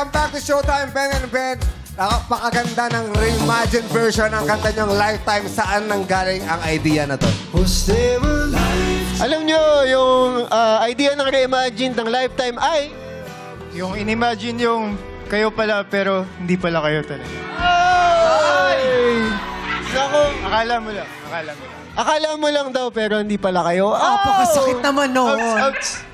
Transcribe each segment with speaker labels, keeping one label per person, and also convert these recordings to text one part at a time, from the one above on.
Speaker 1: Welcome back to Showtime, Ben and Ben. Napakaganda ng reimagined version ng kanta niyong Lifetime. Saan nanggaling ang idea na to?
Speaker 2: Alam nyo, yung idea ng reimagine ng Lifetime ay...
Speaker 3: Yung inimagine yung kayo pala pero hindi pala kayo talaga.
Speaker 2: Ay! Naku,
Speaker 3: Akala mo lang, akala mo lang.
Speaker 2: akala mo lang daw pero hindi pala kayo.
Speaker 4: Napakasakit naman noon.
Speaker 3: Ouch!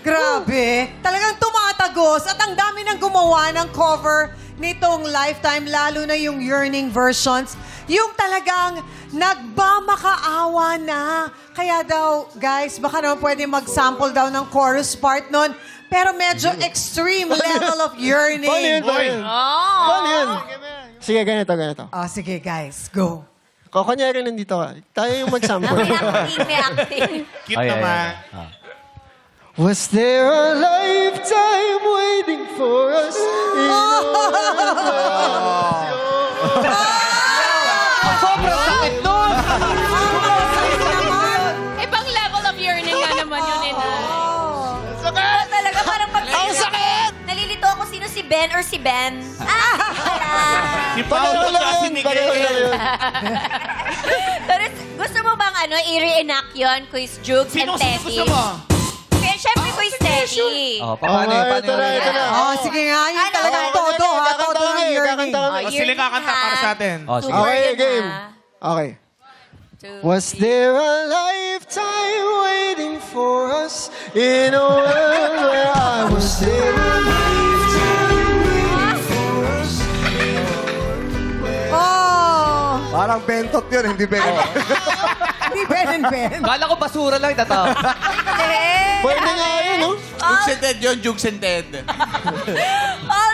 Speaker 4: Grabe. Talagang tumatagos at ang dami nang gumawa ng cover nitong Lifetime, lalo na yung yearning versions. Yung talagang nagmamakaawa na. Kaya daw, guys, baka naman pwede mag-sample daw ng chorus part nun. Pero medyo extreme level of yearning.
Speaker 2: Paano yun? Paano yun? Paano yun? Sige, ganito.
Speaker 4: Oh, sige, guys. Go.
Speaker 2: Kunyari nandito ka. Tayo yung mag-sample.
Speaker 5: May acting.
Speaker 3: Cute naman.
Speaker 2: Was there a lifetime waiting for us?
Speaker 4: Sobrang sakit nun!
Speaker 5: Ibang level of yearning nga naman yun, Sakit! Talaga parang pag...
Speaker 2: Ang sakit!
Speaker 5: Nalilito ako sino si Ben or si Ben.
Speaker 3: Si Paolo at si
Speaker 2: Pareho lang
Speaker 3: Miguel.
Speaker 2: yun.
Speaker 5: Pero gusto mo bang i-reenact yun, Quiz Jugs and Tessie?
Speaker 3: Gusto mo?
Speaker 5: Kaya syempre Quiz Tessie.
Speaker 6: Oh, paano yun? Paano
Speaker 2: ito na,
Speaker 6: yun?
Speaker 2: ito na.
Speaker 4: Oh, sige nga. Yung talagang todo, ha? Todo ng yearning.
Speaker 3: Oh, sila kakanta para sa atin.
Speaker 6: Oh, sige.
Speaker 2: Okay, game. Okay. Was there a lifetime waiting for us in a world where I was there?
Speaker 4: Oh!
Speaker 1: Parang bentot yun, hindi bentot.
Speaker 4: Hindi Ben and Ben.
Speaker 6: Kala ko basura lang itataw.
Speaker 2: Pwede nga yun, no?
Speaker 7: Jugs and Ted yun, Jugs and Ted.
Speaker 5: Oh,